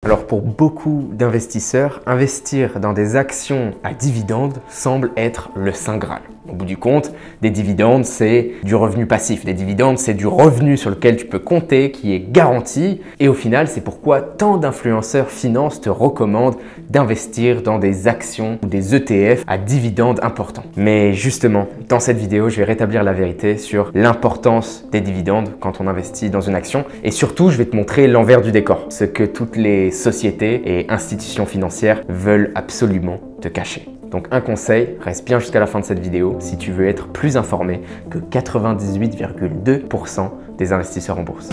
Alors pour beaucoup d'investisseurs, investir dans des actions à dividendes semble être le saint graal. Au bout du compte, des dividendes, c'est du revenu passif. Des dividendes, c'est du revenu sur lequel tu peux compter, qui est garanti. Et au final, c'est pourquoi tant d'influenceurs finance te recommandent d'investir dans des actions ou des ETF à dividendes importants. Mais justement, dans cette vidéo, je vais rétablir la vérité sur l'importance des dividendes quand on investit dans une action. Et surtout, je vais te montrer l'envers du décor, ce que toutes les sociétés et institutions financières veulent absolument te cacher. Donc un conseil, reste bien jusqu'à la fin de cette vidéo si tu veux être plus informé que 98,2% des investisseurs en bourse.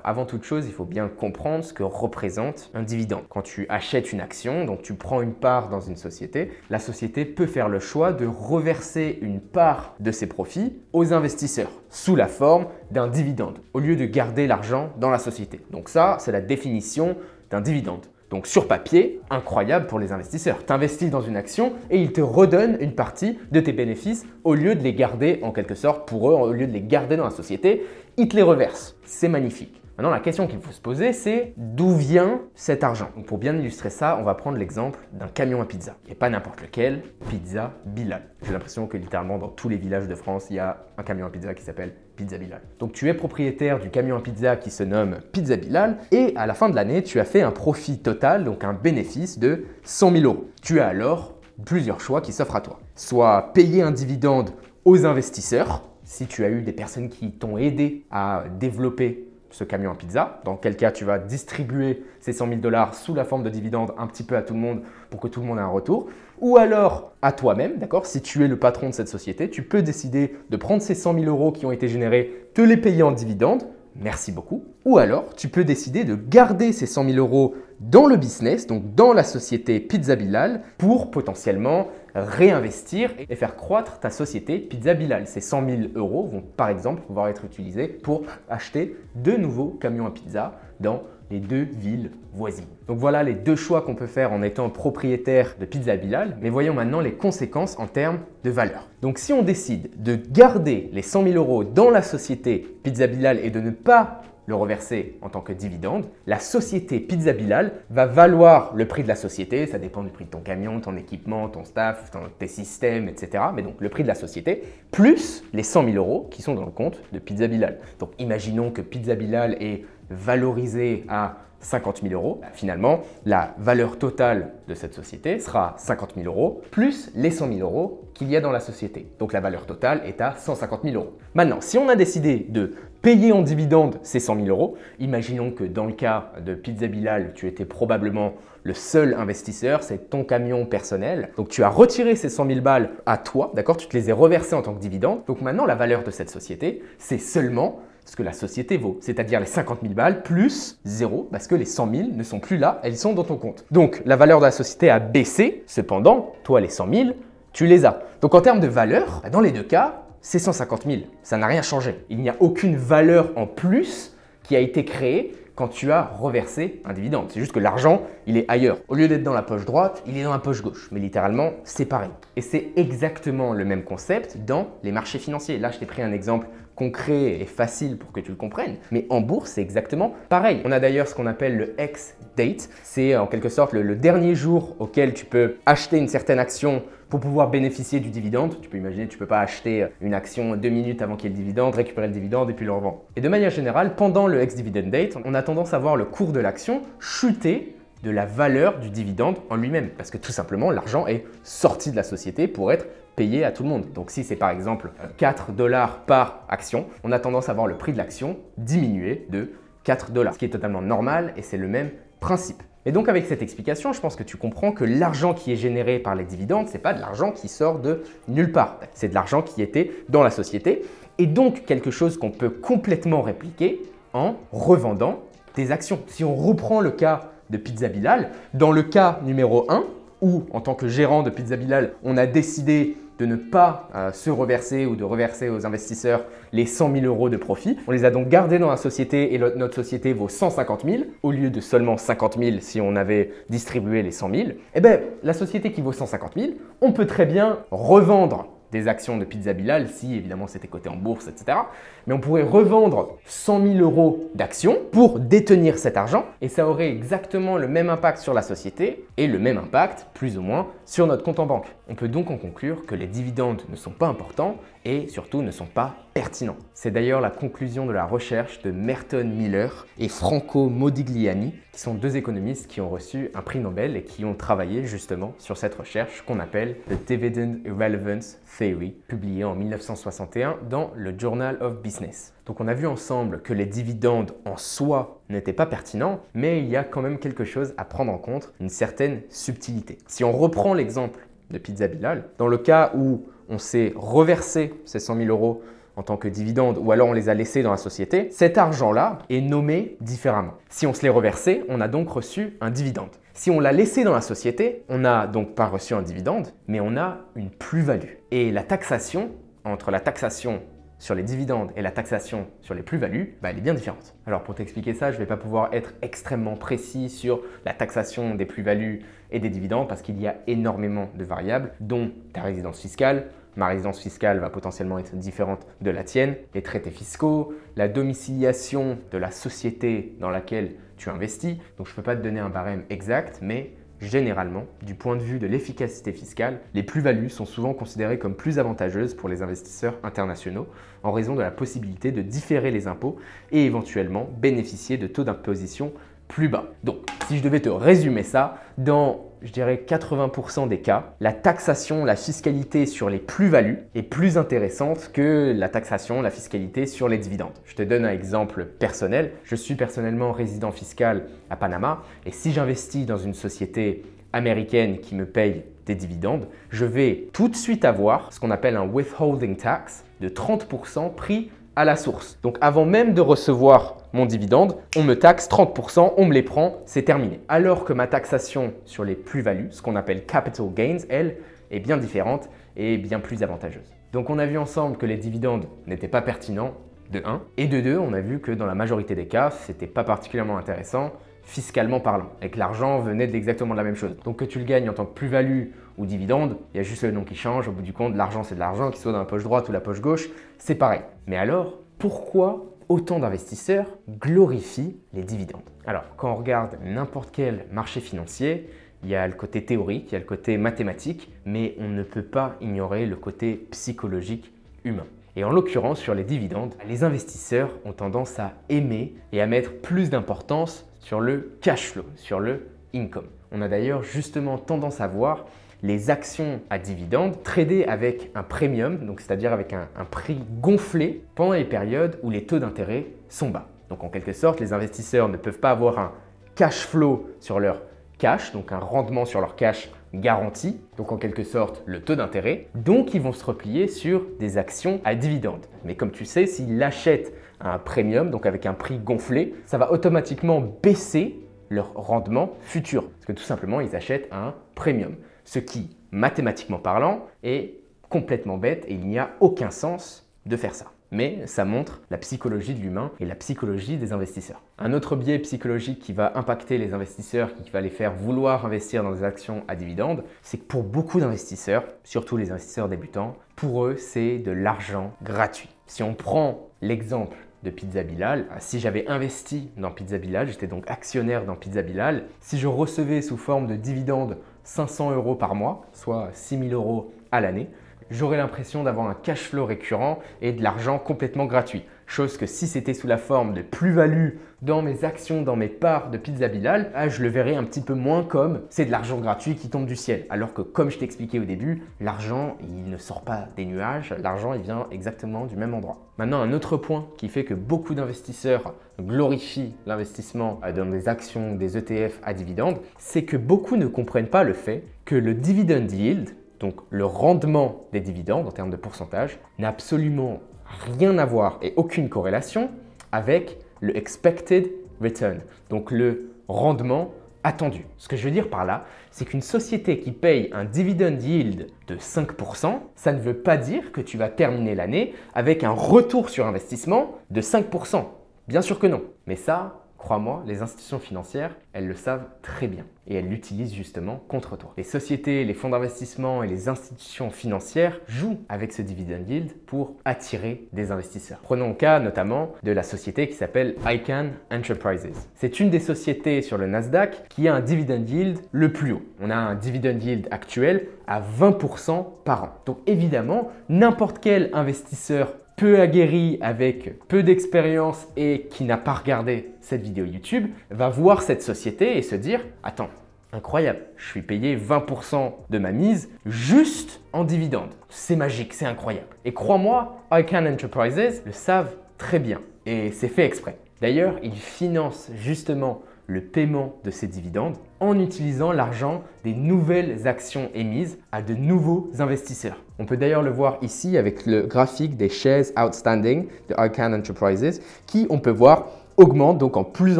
Avant toute chose, il faut bien comprendre ce que représente un dividende. Quand tu achètes une action, donc tu prends une part dans une société, la société peut faire le choix de reverser une part de ses profits aux investisseurs sous la forme d'un dividende, au lieu de garder l'argent dans la société. Donc ça, c'est la définition d'un dividende. Donc sur papier, incroyable pour les investisseurs. Tu investis dans une action et ils te redonnent une partie de tes bénéfices au lieu de les garder en quelque sorte pour eux, au lieu de les garder dans la société, ils te les reversent. C'est magnifique. Maintenant, la question qu'il faut se poser, c'est d'où vient cet argent? Donc, pour bien illustrer ça, on va prendre l'exemple d'un camion à pizza. Et pas n'importe lequel, Pizza Bilal. J'ai l'impression que littéralement dans tous les villages de France, il y a un camion à pizza qui s'appelle Pizza Bilal. Donc, tu es propriétaire du camion à pizza qui se nomme Pizza Bilal et à la fin de l'année, tu as fait un profit total, donc un bénéfice de 100 000 €. Tu as alors plusieurs choix qui s'offrent à toi. Soit payer un dividende aux investisseurs, si tu as eu des personnes qui t'ont aidé à développer ce camion à pizza, dans quel cas tu vas distribuer ces 100 000 $ sous la forme de dividendes un petit peu à tout le monde pour que tout le monde ait un retour, ou alors à toi-même, d'accord? Si tu es le patron de cette société, tu peux décider de prendre ces 100 000 € qui ont été générés, te les payer en dividendes, merci beaucoup, ou alors tu peux décider de garder ces 100 000 € dans le business, donc dans la société Pizza Bilal, pour potentiellement réinvestir et faire croître ta société Pizza Bilal. Ces 100 000 € vont par exemple pouvoir être utilisés pour acheter de nouveaux camions à pizza dans les deux villes voisines. Donc voilà les deux choix qu'on peut faire en étant propriétaire de Pizza Bilal, mais voyons maintenant les conséquences en termes de valeur. Donc si on décide de garder les 100 000 € dans la société Pizza Bilal et de ne pas le reverser en tant que dividende, la société Pizza Bilal va valoir le prix de la société, ça dépend du prix de ton camion, ton équipement, ton staff, tes systèmes, etc. Mais donc le prix de la société, plus les 100 000 € qui sont dans le compte de Pizza Bilal. Donc imaginons que Pizza Bilal est valorisé à 50 000 €. Finalement, la valeur totale de cette société sera 50 000 € plus les 100 000 € qu'il y a dans la société. Donc la valeur totale est à 150 000 €. Maintenant, si on a décidé de payer en dividende ces 100 000 €, imaginons que dans le cas de Pizza Bilal, tu étais probablement le seul investisseur, c'est ton camion personnel. Donc tu as retiré ces 100 000 balles à toi, d'accord? Tu te les as reversées en tant que dividende. Donc maintenant, la valeur de cette société, c'est seulement ce que la société vaut, c'est-à-dire les 50 000 balles plus 0, parce que les 100 000 ne sont plus là, elles sont dans ton compte. Donc la valeur de la société a baissé, cependant, toi les 100 000, tu les as. Donc en termes de valeur, dans les deux cas, c'est 150 000, ça n'a rien changé. Il n'y a aucune valeur en plus qui a été créée quand tu as reversé un dividende. C'est juste que l'argent, il est ailleurs. Au lieu d'être dans la poche droite, il est dans la poche gauche. Mais littéralement, c'est pareil. Et c'est exactement le même concept dans les marchés financiers. Là, je t'ai pris un exemple concret et facile pour que tu le comprennes. Mais en bourse, c'est exactement pareil. On a d'ailleurs ce qu'on appelle le ex-date. C'est en quelque sorte le dernier jour auquel tu peux acheter une certaine action pour pouvoir bénéficier du dividende. Tu peux imaginer, tu ne peux pas acheter une action 2 minutes avant qu'il y ait le dividende, récupérer le dividende et puis le revendre. Et de manière générale, pendant le ex-dividend date, on a tendance à voir le cours de l'action chuter de la valeur du dividende en lui-même. Parce que tout simplement, l'argent est sorti de la société pour être payé à tout le monde. Donc si c'est par exemple 4 $ par action, on a tendance à voir le prix de l'action diminuer de 4 $. Ce qui est totalement normal et c'est le même principe. Et donc avec cette explication, je pense que tu comprends que l'argent qui est généré par les dividendes, ce n'est pas de l'argent qui sort de nulle part. C'est de l'argent qui était dans la société et donc quelque chose qu'on peut complètement répliquer en revendant des actions. Si on reprend le cas de Pizza Bilal, dans le cas numéro 1, où en tant que gérant de Pizza Bilal, on a décidé de ne pas se reverser ou de reverser aux investisseurs les 100 000 euros de profit. On les a donc gardés dans la société et notre société vaut 150 000 au lieu de seulement 50 000 si on avait distribué les 100 000. Eh bien, la société qui vaut 150 000, on peut très bien revendre des actions de Pizza Bilal si évidemment c'était coté en bourse, etc. Mais on pourrait revendre 100 000 euros d'actions pour détenir cet argent et ça aurait exactement le même impact sur la société et le même impact, plus ou moins, sur notre compte en banque. On peut donc en conclure que les dividendes ne sont pas importants et surtout ne sont pas pertinents. C'est d'ailleurs la conclusion de la recherche de Merton Miller et Franco Modigliani, qui sont deux économistes qui ont reçu un prix Nobel et qui ont travaillé justement sur cette recherche qu'on appelle The Dividend Irrelevance Theory, publiée en 1961 dans le Journal of Business. Donc on a vu ensemble que les dividendes en soi n'étaient pas pertinents, mais il y a quand même quelque chose à prendre en compte, une certaine subtilité. Si on reprend l'exemple de Pizza Bilal, dans le cas où on s'est reversé ces 100 000 euros en tant que dividende ou alors on les a laissés dans la société, cet argent-là est nommé différemment. Si on se l'est reversé, on a donc reçu un dividende. Si on l'a laissé dans la société, on n'a donc pas reçu un dividende, mais on a une plus-value. Et la taxation, entre la taxation sur les dividendes et la taxation sur les plus-values, elle est bien différente. Alors pour t'expliquer ça, je ne vais pas pouvoir être extrêmement précis sur la taxation des plus-values et des dividendes parce qu'il y a énormément de variables, dont ta résidence fiscale. Ma résidence fiscale va potentiellement être différente de la tienne, les traités fiscaux, la domiciliation de la société dans laquelle tu investis. Donc je ne peux pas te donner un barème exact, mais généralement, du point de vue de l'efficacité fiscale, les plus-values sont souvent considérées comme plus avantageuses pour les investisseurs internationaux en raison de la possibilité de différer les impôts et éventuellement bénéficier de taux d'imposition plus bas. Donc, si je devais te résumer ça, dans, je dirais, 80% des cas, la taxation, la fiscalité sur les plus-values est plus intéressante que la taxation, la fiscalité sur les dividendes. Je te donne un exemple personnel. Je suis personnellement résident fiscal à Panama et si j'investis dans une société américaine qui me paye des dividendes, je vais tout de suite avoir ce qu'on appelle un withholding tax de 30% pris à la source. Donc avant même de recevoir mon dividende, on me taxe 30%, on me les prend, c'est terminé. Alors que ma taxation sur les plus-values, ce qu'on appelle capital gains, elle, est bien différente et bien plus avantageuse. Donc on a vu ensemble que les dividendes n'étaient pas pertinents, de 1. Et de 2, on a vu que dans la majorité des cas, c'était pas particulièrement intéressant fiscalement parlant, et que l'argent venait d'exactement de la même chose. Donc que tu le gagnes en tant que plus-value ou dividende, il y a juste le nom qui change, au bout du compte, l'argent c'est de l'argent, qu'il soit dans la poche droite ou la poche gauche, c'est pareil. Mais alors, pourquoi autant d'investisseurs glorifient les dividendes? Alors, quand on regarde n'importe quel marché financier, il y a le côté théorique, il y a le côté mathématique, mais on ne peut pas ignorer le côté psychologique humain. Et en l'occurrence, sur les dividendes, les investisseurs ont tendance à aimer et à mettre plus d'importance sur le cash flow, sur le income. On a d'ailleurs justement tendance à voir les actions à dividendes tradées avec un premium, donc c'est-à-dire avec un prix gonflé pendant les périodes où les taux d'intérêt sont bas. Donc en quelque sorte, les investisseurs ne peuvent pas avoir un cash flow sur leur cash, donc un rendement sur leur cash garanti, donc en quelque sorte le taux d'intérêt. Donc ils vont se replier sur des actions à dividendes. Mais comme tu sais, s'ils l'achètent à un premium, donc avec un prix gonflé, ça va automatiquement baisser leur rendement futur. Parce que tout simplement, ils achètent à un premium. Ce qui, mathématiquement parlant, est complètement bête et il n'y a aucun sens de faire ça. Mais ça montre la psychologie de l'humain et la psychologie des investisseurs. Un autre biais psychologique qui va impacter les investisseurs, qui va les faire vouloir investir dans des actions à dividendes, c'est que pour beaucoup d'investisseurs, surtout les investisseurs débutants, pour eux, c'est de l'argent gratuit. Si on prend l'exemple de Pizza Bilal, si j'avais investi dans Pizza Bilal, j'étais donc actionnaire dans Pizza Bilal, si je recevais sous forme de dividendes 500 euros par mois, soit 6 000 euros à l'année, j'aurais l'impression d'avoir un cash flow récurrent et de l'argent complètement gratuit. Chose que si c'était sous la forme de plus-value dans mes actions, dans mes parts de Pizza Bilal, je le verrais un petit peu moins comme c'est de l'argent gratuit qui tombe du ciel. Alors que comme je t'ai expliqué au début, l'argent il ne sort pas des nuages, l'argent il vient exactement du même endroit. Maintenant, un autre point qui fait que beaucoup d'investisseurs glorifient l'investissement dans des actions, des ETF à dividendes, c'est que beaucoup ne comprennent pas le fait que le dividend yield, donc le rendement des dividendes en termes de pourcentage, n'a absolument rien à voir et aucune corrélation avec le expected return, donc le rendement attendu. Ce que je veux dire par là, c'est qu'une société qui paye un dividend yield de 5%, ça ne veut pas dire que tu vas terminer l'année avec un retour sur investissement de 5%. Bien sûr que non. Mais ça, crois-moi, les institutions financières, elles le savent très bien et elles l'utilisent justement contre toi. Les sociétés, les fonds d'investissement et les institutions financières jouent avec ce dividend yield pour attirer des investisseurs. Prenons le cas notamment de la société qui s'appelle Icahn Enterprises. C'est une des sociétés sur le Nasdaq qui a un dividend yield le plus haut. On a un dividend yield actuel à 20% par an. Donc évidemment, n'importe quel investisseur peu aguerri, avec peu d'expérience et qui n'a pas regardé cette vidéo YouTube, va voir cette société et se dire « Attends, incroyable, je suis payé 20% de ma mise juste en dividende. C'est magique, c'est incroyable. » Et crois-moi, Icahn Enterprises le savent très bien et c'est fait exprès. D'ailleurs, ils financent justement le paiement de ces dividendes en utilisant l'argent des nouvelles actions émises à de nouveaux investisseurs. On peut d'ailleurs le voir ici avec le graphique des shares outstanding de Icahn Enterprises qui, on peut voir, augmente donc en plus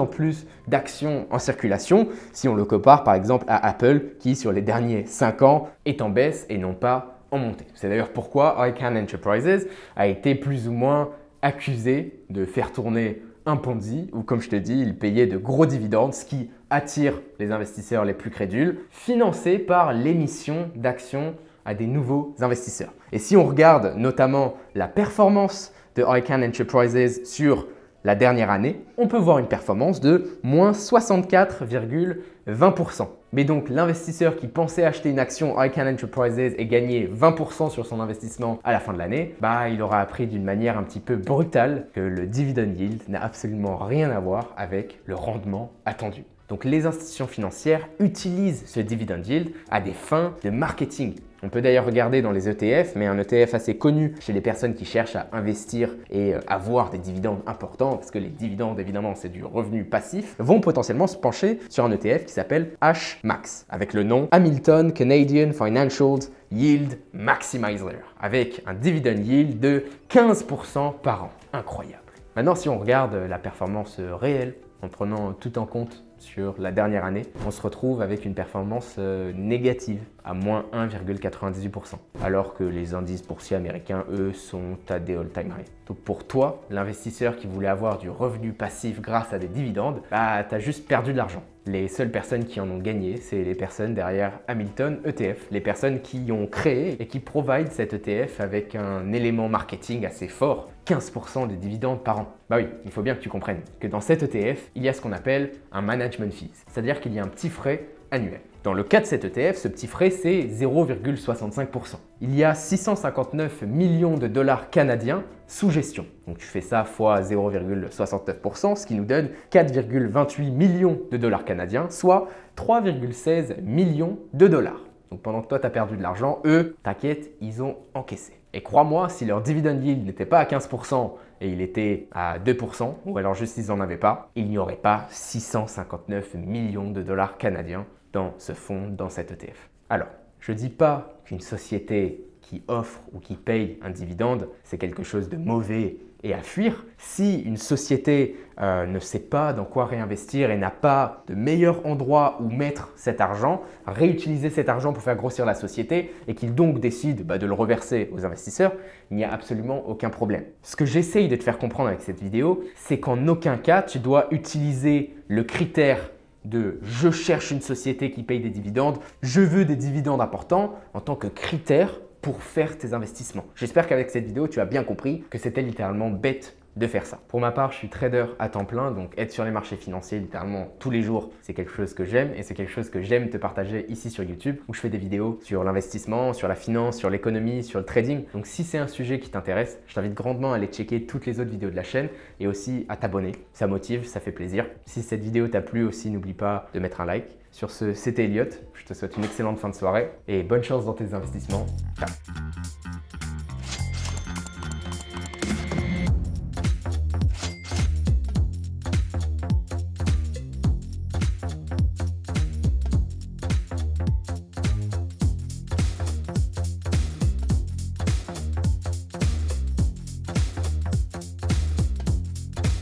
d'actions en circulation si on le compare par exemple à Apple qui sur les derniers 5 ans est en baisse et non pas en montée. C'est d'ailleurs pourquoi Icahn Enterprises a été plus ou moins accusé de faire tourner un Ponzi où, comme je te dis, il payait de gros dividendes, ce qui attire les investisseurs les plus crédules, financés par l'émission d'actions à des nouveaux investisseurs. Et si on regarde notamment la performance de Icahn Enterprises sur la dernière année, on peut voir une performance de moins 64,20%. Mais donc l'investisseur qui pensait acheter une action Icahn Enterprises et gagner 20% sur son investissement à la fin de l'année, il aura appris d'une manière un petit peu brutale que le dividend yield n'a absolument rien à voir avec le rendement attendu. Donc les institutions financières utilisent ce dividend yield à des fins de marketing. On peut d'ailleurs regarder dans les ETF, mais un ETF assez connu chez les personnes qui cherchent à investir et avoir des dividendes importants, parce que les dividendes, évidemment, c'est du revenu passif, vont potentiellement se pencher sur un ETF qui s'appelle HMAX, avec le nom Hamilton Canadian Financial Yield Maximizer, avec un dividend yield de 15% par an. Incroyable. Maintenant, si on regarde la performance réelle, en prenant tout en compte sur la dernière année, on se retrouve avec une performance négative à moins 1,98%, alors que les indices boursiers américains, eux, sont à des all-time highs. Donc pour toi, l'investisseur qui voulait avoir du revenu passif grâce à des dividendes, t'as juste perdu de l'argent. Les seules personnes qui en ont gagné, c'est les personnes derrière Hamilton ETF, les personnes qui ont créé et qui provident cet ETF avec un élément marketing assez fort, 15% de dividendes par an. Oui, il faut bien que tu comprennes que dans cet ETF, il y a ce qu'on appelle un management fees, c'est-à-dire qu'il y a un petit frais annuel. Dans le cas de cet ETF, ce petit frais, c'est 0,65%. Il y a 659 millions de dollars canadiens sous gestion. Donc tu fais ça fois 0,69%, ce qui nous donne 4,28 millions de dollars canadiens, soit 3,16 millions de dollars. Donc pendant que toi, tu as perdu de l'argent, eux, t'inquiète, ils ont encaissé. Et crois-moi, si leur dividend yield n'était pas à 15% et il était à 2%, ou alors juste ils n'en avaient pas, il n'y aurait pas 659 millions de dollars canadiens dans ce fonds, dans cet ETF. Alors, je ne dis pas qu'une société qui offre ou qui paye un dividende, c'est quelque chose de mauvais et à fuir. Si une société ne sait pas dans quoi réinvestir et n'a pas de meilleur endroit où mettre cet argent, réutiliser cet argent pour faire grossir la société et qu'il donc décide de le reverser aux investisseurs, il n'y a absolument aucun problème. Ce que j'essaye de te faire comprendre avec cette vidéo, c'est qu'en aucun cas, tu dois utiliser le critère de « je cherche une société qui paye des dividendes, je veux des dividendes importants » en tant que critère pour faire tes investissements. J'espère qu'avec cette vidéo, tu as bien compris que c'était littéralement bête de faire ça. Pour ma part, je suis trader à temps plein, donc être sur les marchés financiers littéralement tous les jours, c'est quelque chose que j'aime et c'est quelque chose que j'aime te partager ici sur YouTube où je fais des vidéos sur l'investissement, sur la finance, sur l'économie, sur le trading. Donc si c'est un sujet qui t'intéresse, je t'invite grandement à aller checker toutes les autres vidéos de la chaîne et aussi à t'abonner. Ça motive, ça fait plaisir. Si cette vidéo t'a plu aussi, n'oublie pas de mettre un like. Sur ce, c'était Elliot. Je te souhaite une excellente fin de soirée et bonne chance dans tes investissements. Ciao.